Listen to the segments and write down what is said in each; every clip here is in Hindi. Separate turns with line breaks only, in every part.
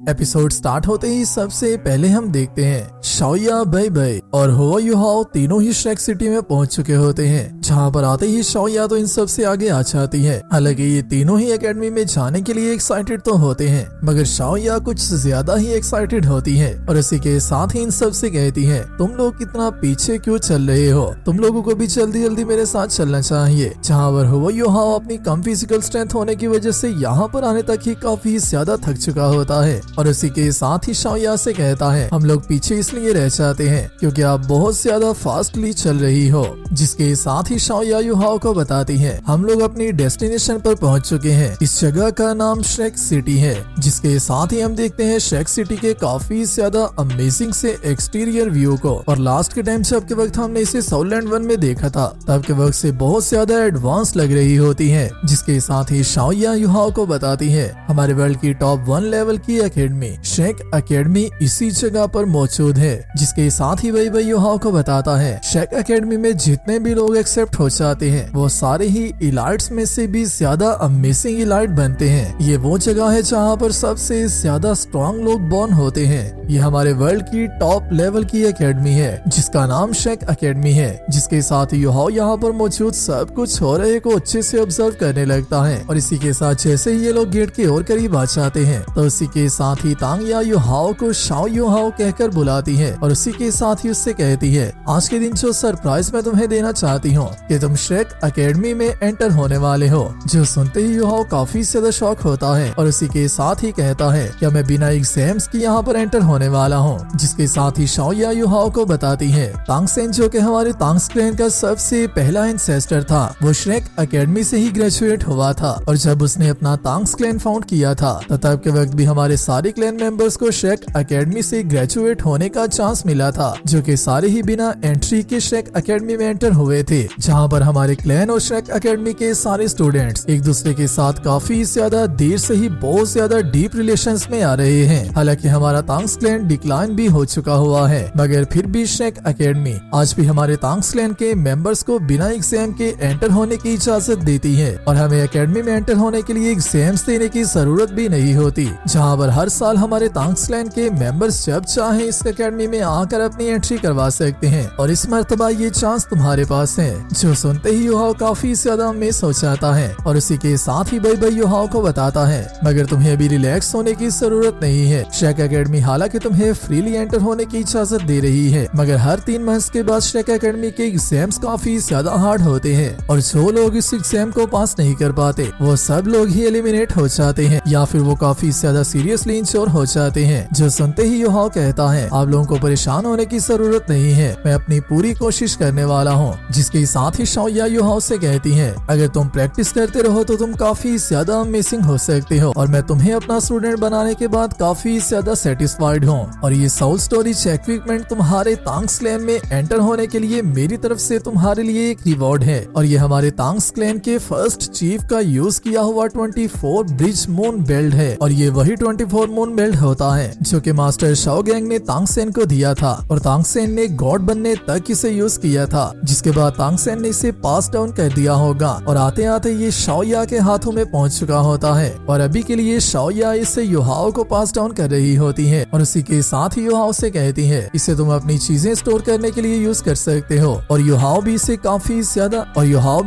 एपिसोड स्टार्ट होते ही सबसे पहले हम देखते हैं शाओया, बै बै और हुआ युहाओ तीनों ही श्रेक सिटी में पहुंच चुके होते हैं। जहां पर आते ही शाओया तो इन सब से आगे आ जाती है। हालांकि ये तीनों ही एकेडमी में जाने के लिए एक्साइटेड तो होते हैं, मगर शाओया कुछ ज्यादा ही एक्साइटेड होती है और इसी के साथ ही इन सब से कहती है, तुम लोग कितना पीछे क्यों चल रहे हो, तुम लोगों को भी जल्दी जल्दी मेरे साथ चलना चाहिए। जहाँ पर हुआ युहाओ अपनी कम फिजिकल स्ट्रेंथ होने की वजह से यहाँ पर आने तक ही काफी ज्यादा थक चुका होता है और इसी के साथ ही शाओया से कहता है, हम लोग पीछे इसलिए रह जाते हैं क्योंकि आप बहुत ज्यादा फास्टली चल रही हो। जिसके साथ ही शाओया युहाओ को बताती है, हम लोग अपनी डेस्टिनेशन पर पहुंच चुके हैं। इस जगह का नाम श्रेक सिटी है। जिसके साथ ही हम देखते हैं श्रेक सिटी के काफी ज्यादा अमेजिंग से एक्सटीरियर व्यू को। और लास्ट के टाइम जब के वक्त हमने इसे साउलैंड 1 में देखा था, तब के वक्त से बहुत ज्यादा एडवांस लग रही होती है। जिसके साथ ही शाओया युहाओ को बताती है, हमारे वर्ल्ड की टॉप 1 लेवल की एकेडमी श्रेक एकेडमी इसी जगह पर मौजूद है। जिसके साथ ही वही युहाओ को बताता है, श्रेक एकेडमी में जितने भी लोग एक्सेप्ट हो जाते हैं वो सारे ही इलाइट्स में से भी ज्यादा अमेजिंग इलाइट बनते हैं। ये वो जगह है जहाँ पर सबसे ज्यादा स्ट्रॉन्ग लोग बॉर्न होते हैं। ये हमारे वर्ल्ड की टॉप लेवल की एकेडमी है जिसका नाम श्रेक एकेडमी है। जिसके साथ युहाओ यहाँ पर मौजूद सब कुछ हो रहे को अच्छे से ऑब्जर्व करने लगता है और इसी के साथ जैसे ही ये लोग गेट के और करीब आ जाते हैं तो उसी के साथ ही तांगया युहाओ को शाओ युहाओ कहकर बुलाती है और उसी के साथ ही उससे कहती है, आज के दिन जो सरप्राइज मैं तुम्हें देना चाहती हूँ कि तुम श्रेक एकेडमी में एंटर होने वाले हो। जो सुनते ही युहाओ काफी ज्यादा शॉक होता है और उसी के साथ ही कहता है, क्या मैं बिना एग्जाम्स की यहाँ पर एंटर होने वाला हूँ। जिसके साथ ही शाओया युहाओ को बताती है, तांगसेन जो कि हमारे तांग्स क्लैन का सबसे पहला एंसेस्टर था, वो श्रेक एकेडमी से ही ग्रेजुएट हुआ था और जब उसने अपना तांग्स क्लैन फाउंड किया था तो तब के वक्त भी हमारे सारे क्लैन मेंबर्स को श्रेक एकेडमी से ग्रेजुएट होने का चांस मिला था, जो कि सारे ही बिना एंट्री के श्रेक एकेडमी में एंटर हुए थे। जहां पर हमारे क्लैन और श्रेक एकेडमी के सारे स्टूडेंट्स एक दूसरे के साथ काफी ज्यादा देर से ही बहुत ज्यादा डीप रिलेशंस में आ रहे हैं। हालांकि हमारा तांग्स क्लैन डिक्लाइन भी हो चुका हुआ है, मगर फिर भी श्रेक एकेडमी आज भी हमारे तांग्स क्लैन के मेंबर्स को बिना एग्जाम के एंटर होने की इजाजत देती है और हमें एकेडमी में एंटर होने के लिए एग्जाम्स देने की जरूरत भी नहीं होती। जहां पर हर साल हमारे तांग्स क्लैन के मेंबर्स जब चाहे इस एकेडमी में आकर अपनी एंट्री करवा सकते हैं और इस मर्तबा ये चांस तुम्हारे पास है। जो सुनते ही युहाओ काफी ज्यादा मिस हो जाता है और उसी के साथ ही बै युहाओ को बताता है, मगर तुम्हें अभी रिलैक्स होने की जरूरत नहीं है। श्रेक एकेडमी हालांकि तुम्हें फ्रीली एंटर होने की इजाजत दे रही है, मगर हर 3 मंथ्स के बाद श्रेक एकेडमी के एग्जाम्स काफी ज्यादा हार्ड होते हैं और जो लोग इस एग्जाम को पास नहीं कर पाते वो सब लोग ही एलिमिनेट हो जाते हैं या फिर वो काफी ज्यादा सीरियसली इंश्योर हो जाते हैं। जो सुनते ही युहाओ कहता है, आप लोगों को परेशान होने की जरूरत नहीं है, मैं अपनी पूरी कोशिश करने वाला हूँ। जिसके साथ ही शाओया युहाओ से कहती है, अगर तुम प्रैक्टिस करते रहो तो तुम काफी ज्यादा अमेजिंग हो सकते हो और मैं तुम्हें अपना स्टूडेंट बनाने के बाद काफी ज्यादा सेटिस्फाइड हूँ और ये सोल स्टोरेज इक्विपमेंट तुम्हारे तांग्स क्लैन में एंटर होने के लिए मेरी तरफ से तुम्हारे लिए एक रिवॉर्ड है और ये हमारे तांग्स क्लैन के फर्स्ट चीफ का यूज किया हुआ 24 ब्रिज मून बेल्ट है और ये वही 24 मून बेल्ट होता है जो कि मास्टर शाओगैंग ने तांगसेन को दिया था और तांगसेन ने गॉड बनने तक इसे यूज किया था। जिसके बाद तांगसेन ने इसे पास डाउन कर दिया होगा और आते आते ये शाओया के हाथों में पहुंच चुका होता है और अभी के लिए शाओया इसे युहाओ को पास डाउन कर रही होती है और उसी के साथ ही युहाओ से कहती है, इसे तुम अपनी चीजें स्टोर करने के लिए यूज कर सकते हो और युहाओ भी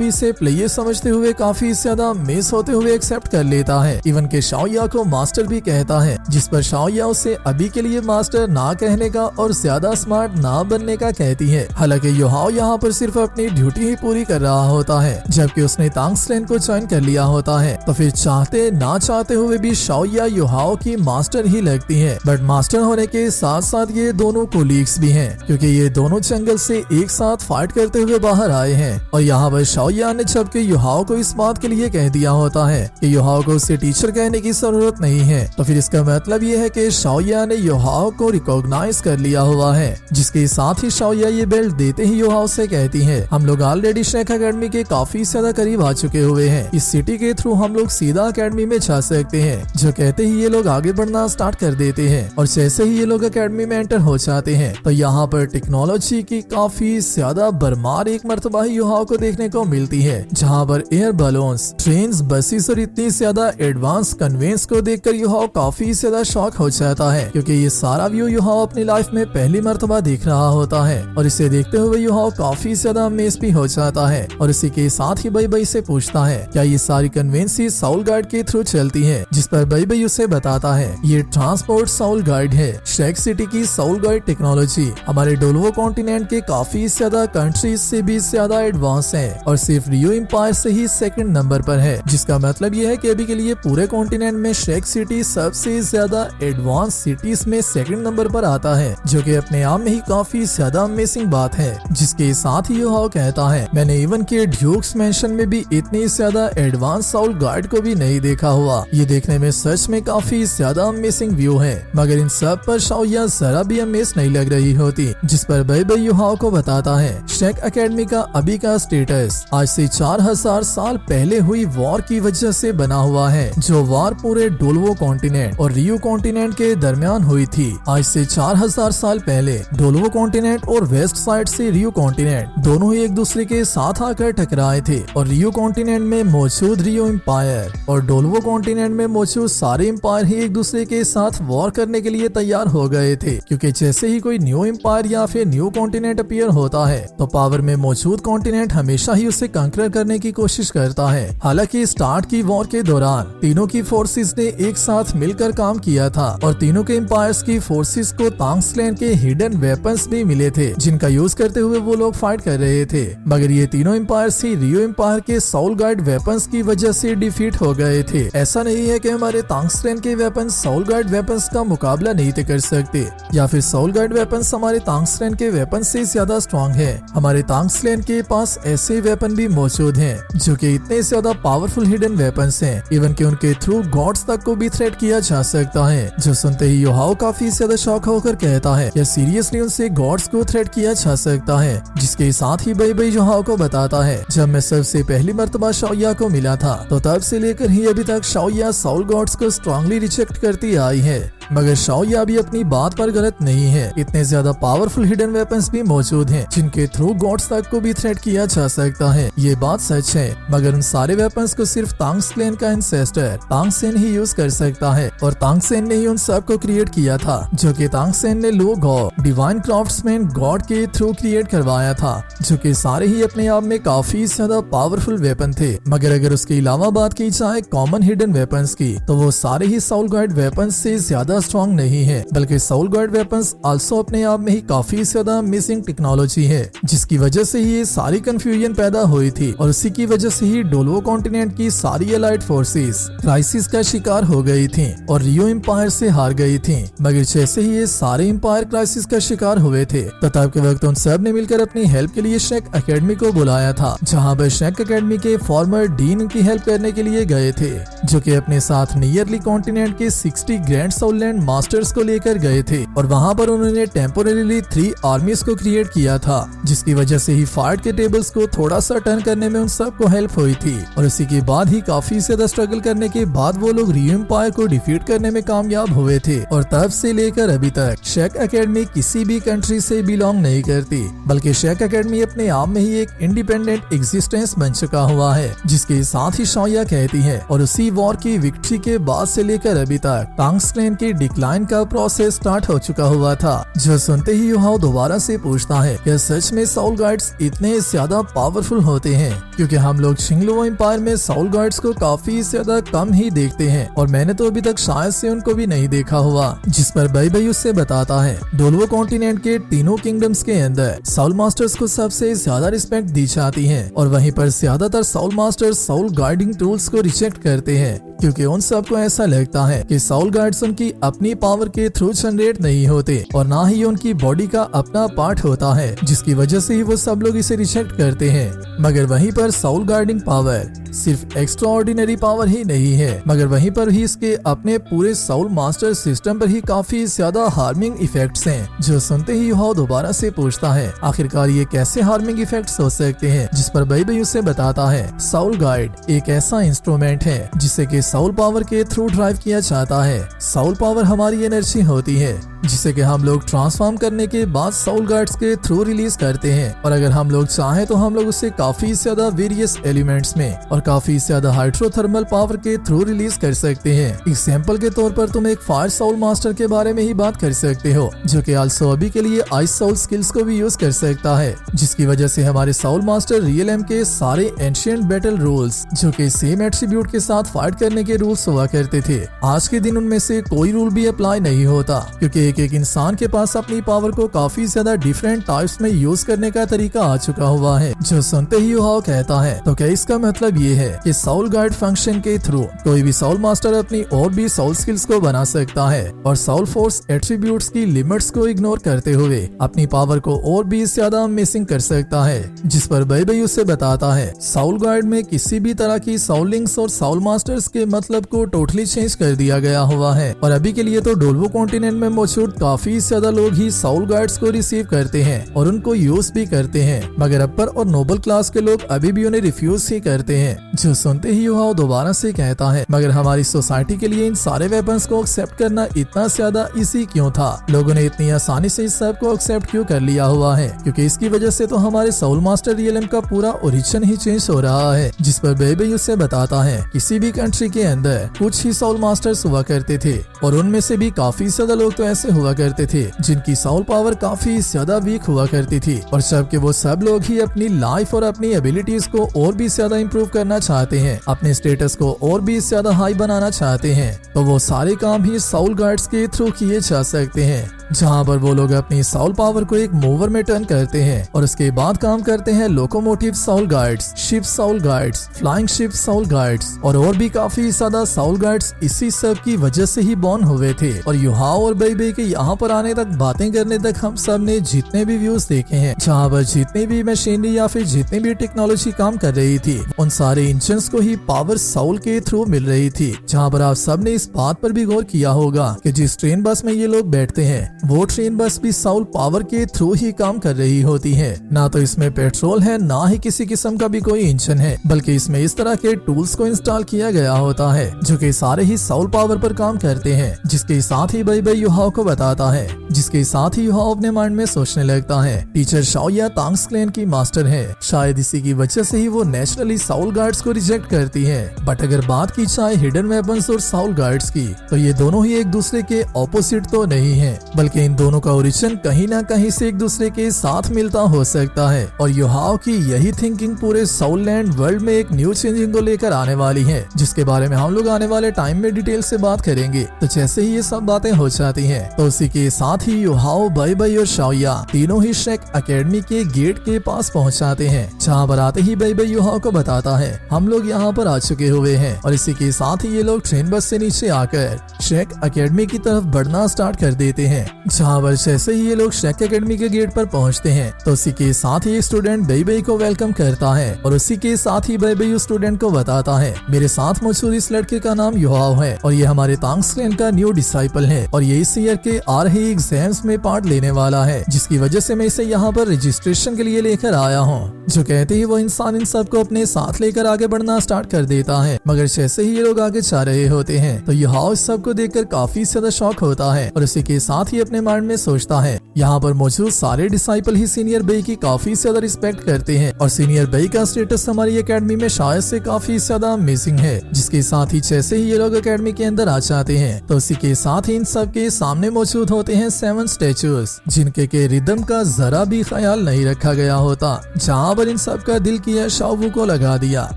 इसे प्लेयर समझते हुए काफी ज्यादा मिस होते हुए एक्सेप्ट कर लेता है। इवन के शाओया को मास्टर भी कहता है, जिस पर शाओया उसे अभी के लिए मास्टर ना कहने का और ज्यादा स्मार्ट ना बनने का कहती है। हालांकि युहाओ यहाँ पर सिर्फ अपनी ड्यूटी ही पूरी कर रहा होता है, जबकि उसने तांग्स क्लैन को ज्वाइन कर लिया होता है। तो फिर चाहते ना चाहते हुए भी शाओया युहाओ की मास्टर ही लगती है। बट मास्टर होने के साथ साथ ये दोनों कोलीग्स भी हैं, क्योंकि ये दोनों जंगल से एक साथ फाइट करते हुए बाहर आए हैं। और यहाँ पर शाओया ने जबकि युहाओ को इस बात के लिए कह दिया होता है कि युहाओ को उसे टीचर कहने की जरूरत नहीं है, तो फिर इसका मतलब ये है कि शाओया ने युहाओ को रिकॉग्नाइज कर लिया हुआ है। जिसके साथ ही शाओया ये बेल्ट देते ही युहाओ से कहती है, हम लोग ऑलरेडी श्रेक एकेडमी के काफी ज्यादा करीब आ चुके हुए हैं, इस सिटी के थ्रू हम लोग सीधा एकेडमी में जा सकते हैं। जो कहते ही ये लोग आगे बढ़ना स्टार्ट कर देते हैं और जैसे ही ये लोग एकेडमी में एंटर हो जाते हैं तो यहाँ पर टेक्नोलॉजी की काफी ज्यादा भरमार एक मर्तबा ही युहाओ को देखने को मिलती है, जहाँ पर एयर बलून्स, ट्रेन्स, बसेस और इतनी ज्यादा एडवांस कन्वेंस को देखकर युहाओ काफी काफी ज्यादा शॉक हो जाता है, क्योंकि ये सारा व्यू युहाओ अपनी लाइफ में पहली मर्तबा देख रहा होता है। और इसे देखते हुए युहाओ काफी ज्यादा अमेज भी हो जाता है और इसी के साथ ही बई से पूछता है क्या ये सारी कन्वेंसी साउल गाइड के थ्रू चलती है, जिस पर बई उसे बताता है ये ट्रांसपोर्ट साउल गाइड है। शेक सिटी की साउल गाइड टेक्नोलॉजी हमारे डोलवो कॉन्टिनेंट के काफी ज्यादा कंट्रीज से भी ज्यादा एडवांस है और सिर्फ रियो एम्पायर से ही सेकंड नंबर पर है, जिसका मतलब ये है कि अभी के लिए पूरे कॉन्टिनेंट में शेक सिटी सबसे ज्यादा एडवांस सिटीज में सेकंड नंबर पर आता है, जो कि अपने आप में ही काफी ज्यादा अमेजिंग बात है। जिसके साथ ही युहाओ कहता है मैंने इवन के ड्यूक्स मेंशन में भी इतनी ज्यादा एडवांस साउल गाइड को भी नहीं देखा हुआ। ये देखने में सच में काफी ज्यादा अमेजिंग व्यू है, मगर इन सब पर शाओया जरा भी अमेज नहीं लग रही होती। जिस पर बई युहाओ को बताता है शेक एकेडमी का अभी का स्टेटस आज से 4000 साल पहले हुई वॉर की वजह से बना हुआ है, जो वॉर पूरे डोलवो कॉन्टिनेंट और रियो कॉन्टिनेंट के दरमियान हुई थी। आज से 4000 साल पहले डोलवो कॉन्टिनेंट और वेस्ट साइड से रियो कॉन्टिनेंट दोनों ही एक दूसरे के साथ आकर टकराए थे और रियो कॉन्टिनेंट में मौजूद रियो एम्पायर और डोलवो कॉन्टिनेंट में मौजूद सारे एम्पायर ही एक दूसरे के साथ वॉर करने के लिए तैयार हो गए थे, क्योंकि जैसे ही कोई न्यू एम्पायर या फिर न्यू कॉन्टिनेंट अपीयर होता है तो पावर में मौजूद कॉन्टिनेंट हमेशा ही उसे कंकर करने की कोशिश करता है। हालांकि स्टार्ट की वॉर के दौरान तीनों की फोर्सेस ने एक साथ मिलकर काम किया था और तीनों के एम्पायर्स की फोर्सेस को तांग्सलैंड के हिडन वेपन्स भी मिले थे, जिनका यूज करते हुए वो लोग फाइट कर रहे थे। मगर ये तीनों एम्पायर्स ही रियो एम्पायर के साउल गाइड वेपन्स की वजह से डिफीट हो गए थे। ऐसा नहीं है कि हमारे तांग्सलैंड के वेपन्स साउल गाइड वेपन्स का मुकाबला नहीं थे कर सकते, या फिर साउल गाइड वेपन्स हमारे तांग्सलैंड के वेपन से ज्यादा स्ट्रॉन्ग है। हमारे तांग्सलैंड के पास ऐसे वेपन भी मौजूद हैं जो कि इतने ज्यादा पावरफुल हिडन वेपन्स हैं, इवन कि उनके थ्रू गॉड्स तक को भी थ्रेट किया जा सकता है। जो सुनते ही युहाओ काफी ज्यादा शॉक होकर कहता है या सीरियसली उनसे गॉड्स को थ्रेट किया जा सकता है। जिसके साथ ही बई युहाओ को बताता है जब मैं सबसे पहली मर्तबा शाओया को मिला था तो तब से लेकर ही अभी तक शाओया साउल गॉड्स को स्ट्रांगली रिजेक्ट करती आई है, मगर शाओया भी अपनी बात पर गलत नहीं है। इतने ज्यादा पावरफुल हिडन वेपन्स भी मौजूद हैं जिनके थ्रू गॉड्स तक को भी थ्रेट किया जा सकता है। ये बात सच है, मगर उन सारे वेपन्स को सिर्फ तांग्सलैंड का एंसेस्टर तांगसेन ही यूज कर सकता है और तांगसेन ने ही उन सब को क्रिएट किया था, जो कि तांगसेन ने लो गॉ डिवाइन क्राफ्ट्समैन गॉड के थ्रू क्रिएट करवाया था, जो कि सारे ही अपने आप में काफी ज्यादा पावरफुल वेपन थे। मगर अगर उसके अलावा बात की जाए कॉमन हिडन वेपन्स की तो वो सारे ही साउल गाइड वेपन्स से ज्यादा स्ट्रॉन्ग नहीं है, बल्कि साउल गाइड वेपन्स आल्सो अपने आप में ही काफी ज्यादा मिसिंग टेक्नोलॉजी है, जिसकी वजह से ही ये सारी कंफ्यूजन पैदा हुई थी और उसी की वजह से ही डोलवो कॉन्टिनेंट की सारी एलाइड फोर्सेस क्राइसिस का शिकार हो गई थी और रियो एम्पायर से हार गई थी। मगर जैसे ही ये सारे एम्पायर क्राइसिस का शिकार हुए थे तो तब के वक्त उन सब ने मिलकर अपनी हेल्प के लिए शेक एकेडमी को बुलाया था, जहाँ पर शेक एकेडमी के फॉर्मर डीन उनकी हेल्प करने के लिए गए थे, जो कि अपने साथ नियरली कॉन्टिनेंट के 60 ग्रैंड साउलैंड मास्टर्स को लेकर गए थे और वहाँ पर उन्होंने टेम्पोरेरीली 3 आर्मीज को क्रिएट किया था, जिसकी वजह से ही फाइट के टेबल्स को थोड़ा सा टर्न करने में उन सबको हेल्प हुई थी। और इसी के बाद ही काफी ज्यादा स्ट्रगल करने के बाद वो लोग रियो एम्पायर को डिफीट करने में कामयाब हुए थे और तब से लेकर अभी तक शेक एकेडमी किसी भी कंट्री से बिलोंग नहीं करती, बल्कि शेक एकेडमी अपने आप में ही एक इंडिपेंडेंट एग्जिस्टेंस बन चुका हुआ है। जिसके साथ ही शाओया कहती है और उसी वॉर की विक्ट्री के बाद से लेकर अभी तक तांग्सलैंड के डिक्लाइन का प्रोसेस स्टार्ट हो चुका हुआ था। जो सुनते ही युहाओ दोबारा से पूछता है क्या सच में साउल गाइड्स इतने ज्यादा पावरफुल होते हैं, क्योंकि हम लोग शिंगलुओ एम्पायर में साउल गाइड्स को काफी ज्यादा कम ही देखते हैं और मैंने तो अभी तक शायद से उनको भी नहीं देखा हुआ। जिस पर बई उससे बताता है डोलवो कॉन्टिनेंट के तीनों किंगडम्स के अंदर साउल मास्टर्स को सबसे ज्यादा रिस्पेक्ट दी जाती है और वहीं पर ज्यादातर Saul masters Saul guiding tools को रिजेक्ट करते हैं, क्योंकि उन सबको ऐसा लगता है कि साउल गाइड्स उनकी अपनी पावर के थ्रू जनरेट नहीं होते और ना ही उनकी बॉडी का अपना पार्ट होता है, जिसकी वजह से ही वो सब लोग इसे रिजेक्ट करते हैं। मगर वहीं पर साउल गाइडिंग पावर सिर्फ एक्स्ट्रा ऑर्डिनरी पावर ही नहीं है, मगर वहीं पर ही इसके अपने पूरे साउल मास्टर सिस्टम पर ही काफी ज्यादा हार्मिंग इफेक्ट्स हैं। जो सुनते ही युहाओ दोबारा से पूछता है आखिरकार ये कैसे हार्मिंग इफेक्ट्स हो सकते हैं, जिस पर बई उसे बताता है साउल गाइड एक ऐसा इंस्ट्रूमेंट है जिसे कि साउल पावर के थ्रू ड्राइव किया जाता है। साउल पावर हमारी एनर्जी होती है जिसे कि हम लोग ट्रांसफॉर्म करने के बाद साउल गार्ड्स के थ्रू रिलीज करते हैं। और अगर हम लोग चाहें तो हम लोग उसे काफी ज्यादा वेरियस एलिमेंट्स में और काफी ज्यादा हाइड्रोथर्मल पावर के थ्रू रिलीज कर सकते हैं। एग्जाम्पल के तौर पर तुम एक फायर साउल मास्टर के बारे में ही बात कर सकते हो, जो कि आल्सो अभी के लिए आइस साउल स्किल्स को भी यूज कर सकता है, जिसकी वजह से हमारे साउल मास्टर रियल एम के सारे एंशिएंट बैटल रूल्स, जो कि सेम एट्रीब्यूट के साथ फाइट करने के रूल्स हुआ करते थे, आज के दिन उनमें से कोई रूल भी अप्लाई नहीं होता, क्योंकि एक एक इंसान के पास अपनी पावर को काफी ज्यादा डिफरेंट टाइप्स में यूज करने का तरीका आ चुका हुआ है। जो सुनते ही युहाओ कहता है, तो क्या इसका मतलब ये है कि साउल गार्ड फंक्शन के थ्रू कोई भी साउल मास्टर अपनी और भी साउल स्किल्स को बना सकता है और साउल फोर्स एट्रीब्यूट्स की लिमिट्स को इग्नोर करते हुए अपनी पावर को और भी ज्यादा मिसिंग कर सकता है। जिस पर बेबे उससे बताता है, साउल गार्ड में किसी भी तरह की साउल लिंक्स और साउल मास्टर्स के मतलब को टोटली चेंज कर दिया गया हुआ है और अभी के लिए तो डोल्वो कॉन्टिनेंट में मौजूद काफी ज्यादा लोग ही साउल गार्ड्स को रिसीव करते हैं और उनको यूज भी करते हैं, मगर अपर और नोबल क्लास के लोग अभी भी उन्हें रिफ्यूज ही करते हैं। जो सुनते ही युहाओ दोबारा से कहता है, मगर हमारी सोसाइटी के लिए इन सारे वेपन्स को एक्सेप्ट करना इतना ज्यादा इजी क्यों था? लोगों ने इतनी आसानी से इस सब को एक्सेप्ट क्यों कर लिया हुआ है? क्योंकि इसकी वजह से तो हमारे साउल मास्टर रियलम का पूरा ओरिजिन ही चेंज हो रहा है। जिस पर बेबे उससे बताता है, किसी भी कंट्री के अंदर कुछ ही साउल मास्टर्स हुआ करते थे और उनमें से भी काफी ज्यादा लोग तो ऐसे हुआ करते थे जिनकी साउल पावर काफी ज्यादा वीक हुआ करती थी और जबकि वो सब लोग ही अपनी लाइफ और अपनी एबिलिटीज को और भी ज्यादा इम्प्रूव करना चाहते हैं, अपने स्टेटस को और भी ज्यादा हाई बनाना चाहते हैं, तो वो सारे काम ही साउल गार्ड्स के थ्रू किए जा सकते हैं, जहाँ पर वो लोग अपनी साउल पावर को एक मूवर में टर्न करते हैं और उसके बाद काम करते हैं locomotive Saul guards, ship Saul guards, flying ship Saul guards और भी काफी ज्यादा साउल गार्ड्स इसी सब की वजह से ही बॉर्न हुए थे। और युहाओ और बेबे के यहाँ पर आने तक, बातें करने तक हम सब ने जितने भी व्यूज देखे हैं, जहाँ पर जितने भी मशीनरी या फिर जितनी भी टेक्नोलॉजी काम कर रही थी, उन सारे इंजन्स को ही पावर साउल के थ्रू मिल रही थी। जहाँ पर आप सब ने इस बात पर भी गौर किया होगा कि जिस ट्रेन बस में ये लोग बैठते हैं वो ट्रेन बस भी साउल पावर के थ्रू ही काम कर रही होती है। ना तो इसमें पेट्रोल है, ना ही किसी किस्म का भी कोई इंजन है, बल्कि इसमें इस तरह के टूल्स को इंस्टॉल किया गया होता है जो कि सारे ही साउल पावर पर काम करते हैं। जिसके साथ ही बेबे युहाओ को बताता है, जिसके साथ ही युहाओ अपने माइंड में सोचने लगता है, टीचर शाओया तांग्स क्लैन की मास्टर है, शायद इसी की वजह से ही वो नेचुरली साउल गार्ड्स को रिजेक्ट करती है। बट अगर बात की जाए हिडन वेपन्स और साउल गार्ड्स की, तो ये दोनों ही एक दूसरे के ऑपोजिट तो नहीं है, बल्कि इन दोनों का ओरिजिन कहीं ना कहीं से एक दूसरे के साथ मिलता हो सकता है। और युहाओ की यही थिंकिंग पूरे साउल लैंड वर्ल्ड में एक न्यू चेंजिंग को लेकर आने वाली है, जिसके बारे में हम लोग आने वाले टाइम में डिटेल से बात करेंगे। तो जैसे ही ये सब बातें हो जाती हैं, तो उसी के साथ ही युहाओ, बेबे और शाओया तीनों ही शेक एकेडमी के गेट के पास पहुंच जाते हैं। जहाँ पर आते ही बेबे युहाओ को बताता है, हम लोग यहाँ पर आ चुके हुए हैं। और इसी के साथ ही ये लोग ट्रेन बस से नीचे आकर शेक एकेडमी की तरफ बढ़ना स्टार्ट कर देते हैं। जहाँ पर जैसे ही ये लोग शेक एकेडमी के गेट पर पहुँचते हैं, तो उसी के साथ ही एक स्टूडेंट बेबे को वेलकम करता है और उसी के साथ ही बेबे उस स्टूडेंट को बताता है, मेरे साथ मौजूद इस लड़के का नाम युहाओ है और ये हमारे तांग्स क्लैन का न्यू डिसाइपल है और ये इस ईयर के आ रहे एग्जाम्स में पार्ट लेने वाला है, जिसकी वजह से मैं इसे यहाँ पर रजिस्ट्रेशन के लिए लेकर आया हूँ। जो कहते ही वो इंसान इन सबको अपने साथ लेकर आगे बढ़ना स्टार्ट कर देता है, मगर जैसे ही ये लोग आगे जा रहे होते हैं, तो युहाओ इस सब को देखकर काफी ज्यादा शॉक होता है और उसी के साथ ही अपने माइंड में सोचता है, यहाँ पर मौजूद सारे डिसाइपल ही सीनियर बेई की काफी ज्यादा रिस्पेक्ट करते हैं और सीनियर बेई का स्टेटस हमारी एकेडमी में शायद से काफी ज्यादा अमेजिंग है। जिसके साथ ही जैसे ही ये लोग एकेडमी के अंदर आ जाते हैं, तो उसी के साथ ही इन सब के सामने मौजूद होते हैं 7 स्टैचूज, जिनके के रिदम का जरा भी ख्याल नहीं रखा गया होता। जहाँ पर इन सब का दिल किया शाओवू को लगा दिया,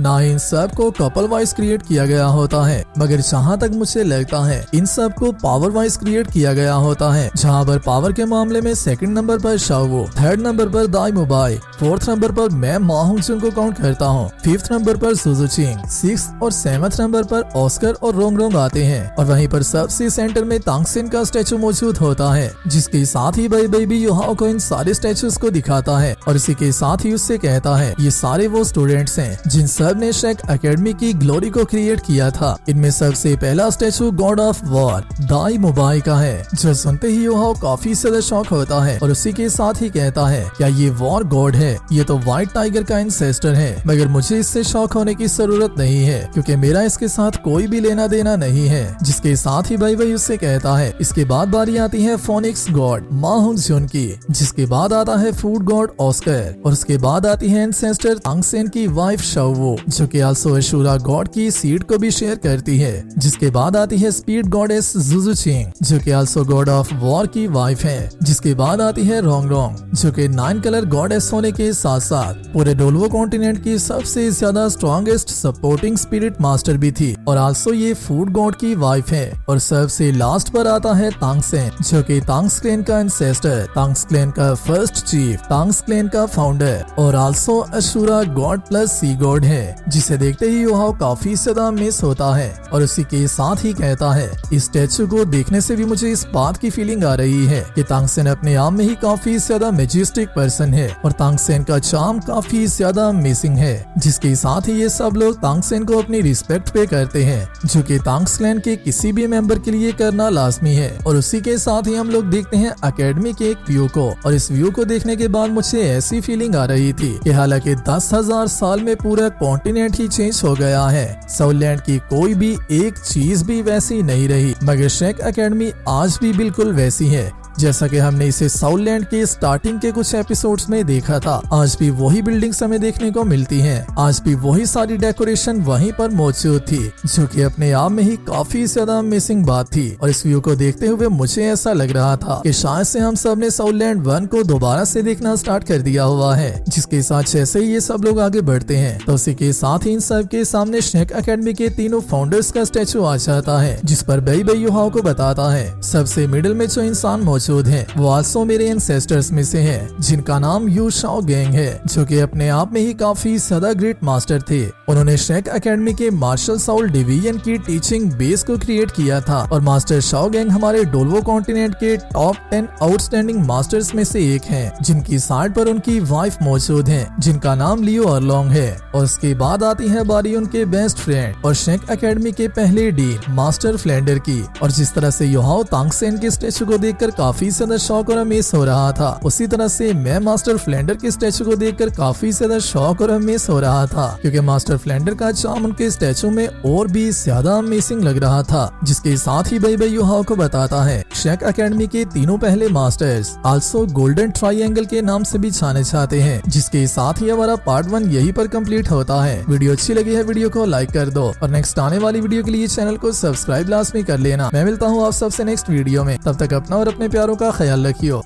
ना इन सब को कपल वाइज क्रिएट किया गया होता है, मगर जहाँ तक मुझे लगता है इन सब को पावर वाइज क्रिएट किया गया होता है। जहाँ पर पावर के मामले में 2nd नंबर पर शाओवू, 3rd नंबर पर दाई मुबाई, 4th नंबर पर मैं मा होंगजुंग को काउंट करता हूँ, 5th नंबर पर सुजुचिंग, 6th और 7th नंबर पर ऑस्कर और रोंग रोंग आते हैं और वहीं पर सबसे सेंटर में तांगसेन का स्टैचू मौजूद होता है। जिसके साथ ही बेबे भी युहाओ को इन सारे स्टैचूज को दिखाता है और इसी के साथ ही उससे कहता है, ये सारे वो स्टूडेंट्स हैं जिन सब ने शेक एकेडमी की ग्लोरी को क्रिएट किया था। इनमें सबसे पहला स्टैचू गॉड ऑफ वॉर दाई मुबाई का है। जो सुनते ही युहाओ काफी ज्यादा शॉक होता है और उसी के साथ ही कहता है, क्या ये वॉर गॉड है? है ये तो व्हाइट टाइगर का इंसेस्टर है, मगर मुझे इससे शौक होने की जरूरत नहीं है क्योंकि मेरा इसके साथ कोई भी लेना देना नहीं है। जिसके साथ ही भाई उससे कहता है। इसके बाद बारी आती है फोनिक्स गॉड मा हुन जुन की, जिसके बाद आता है फूड गॉड ऑस्कर और उसके बाद आती है एंसेस्टर तांगसेन की वाइफ शाओवो, जो कि आल्सो अशूरा गॉड की सीट को भी शेयर करती है। जिसके बाद आती है स्पीड गॉडेस जुजुचिंग, जो कि आल्सो गॉड ऑफ वॉर की वाइफ है। जिसके बाद आती है रोंगरोंग, जो कि 9 कलर गॉडेस होने के साथ साथ पूरे डोलवो कॉन्टिनेंट की सबसे ज्यादा स्ट्रॉन्गेस्ट सपोर्टिंग स्पिरिट मास्टर भी थी और आल्सो ये फूड गॉड की वाइफ है। और सबसे लास्ट पर आता है तांगसेन, जो कि तांग्स क्लैन का एंसेस्टर, तांग्स क्लैन का फर्स्ट चीफ, तांग्स क्लैन का फाउंडर और आल्सो अशूरा गॉड प्लस सी गॉड है, जिसे देखते ही युहाओ काफी ज्यादा मिस होता है। और उसी के साथ ही कहता है इस स्टैचू को देखने से भी मुझे इस बात की फीलिंग आ रही है कि तांगसेन अपने आप में ही काफी ज्यादा मेजेस्टिक पर्सन है और तांगसेन का चार्म काफी ज्यादा मिसिंग है। जिसके साथ ही ये सब लोग तांगसेन को अपनी रिस्पेक्ट पे करते हैं, जो कि तांग्स क्लैन के किसी भी मेंबर के लिए करना लाजमी है। और उसी के साथ ही हम लोग देखते हैं एकेडमी के एक व्यू को और इस व्यू को देखने के बाद मुझे ऐसी फीलिंग आ रही थी कि हालांकि 10,000 साल में पूरा कॉन्टिनेंट ही चेंज हो गया है, साउथलैंड की कोई भी एक चीज भी वैसी नहीं रही, मगर शेक एकेडमी आज भी बिल्कुल वैसी है जैसा कि हमने इसे साउथलैंड के स्टार्टिंग के कुछ एपिसोड्स में देखा था। आज भी वही बिल्डिंग्स हमें देखने को मिलती हैं, आज भी वही सारी डेकोरेशन वहीं पर मौजूद थी, जो कि अपने आप में ही काफी ज्यादा मिसिंग बात थी। और इस व्यू को देखते हुए मुझे ऐसा लग रहा था कि शायद से हम सब ने साउथलैंड 1 को दोबारा से देखना स्टार्ट कर दिया हुआ है। जिसके साथ जैसे ही ये सब लोग आगे बढ़ते हैं तो उसी के साथ ही इन सब के सामने शेक एकेडमी के तीनों फाउंडर्स का स्टेचू आ जाता है, जिस पर बेई युहाओ को बताता है सबसे मिडिल में जो इंसान मौजूद है वो आल्सो मेरे एंसेस्टर्स में से है, जिनका नाम यू शाओ गैंग है, जो कि अपने आप में ही काफी ज्यादा ग्रेट मास्टर थे। उन्होंने शेक एकेडमी के मार्शल साउल डिवीजन की टीचिंग बेस को क्रिएट किया था और मास्टर शाओ गैंग हमारे डोलवो कॉन्टिनेंट के टॉप 10 आउटस्टैंडिंग मास्टर्स में से एक हैं, जिनकी साइड पर उनकी वाइफ मौजूद है, जिनका नाम लियो अरलोंग है। और उसके बाद आती है बारी उनके बेस्ट फ्रेंड और शेक एकेडमी के पहले डीन मास्टर फ्लेंडर की। और जिस तरह से युहाओ तांगसेन के स्टेचू को देखकर काफी ज्यादा शौक और अमेज हो रहा था, उसी तरह से मैं मास्टर फ्लेंडर के स्टेचू को देखकर काफी ज्यादा शौक और अमेज हो रहा था, क्योंकि मास्टर फ्लेंडर का चार्म उनके स्टेचू में और भी ज्यादा अमेजिंग लग रहा था। जिसके साथ ही बेई युहाओ को बताता है शेक एकेडमी के तीनों पहले मास्टर्स आल्सो गोल्डन ट्राइंगल के नाम से भी जाने जाते हैं। जिसके साथ ही हमारा पार्ट 1 यहीं पर कंप्लीट होता है। वीडियो अच्छी लगी है वीडियो को लाइक कर दो और नेक्स्ट आने वाली वीडियो के लिए चैनल को सब्सक्राइब लाजमी कर लेना। मैं मिलता हूँ आप सबसे नेक्स्ट वीडियो में, तब तक अपना और अपने प्यारों का ख्याल रखियो।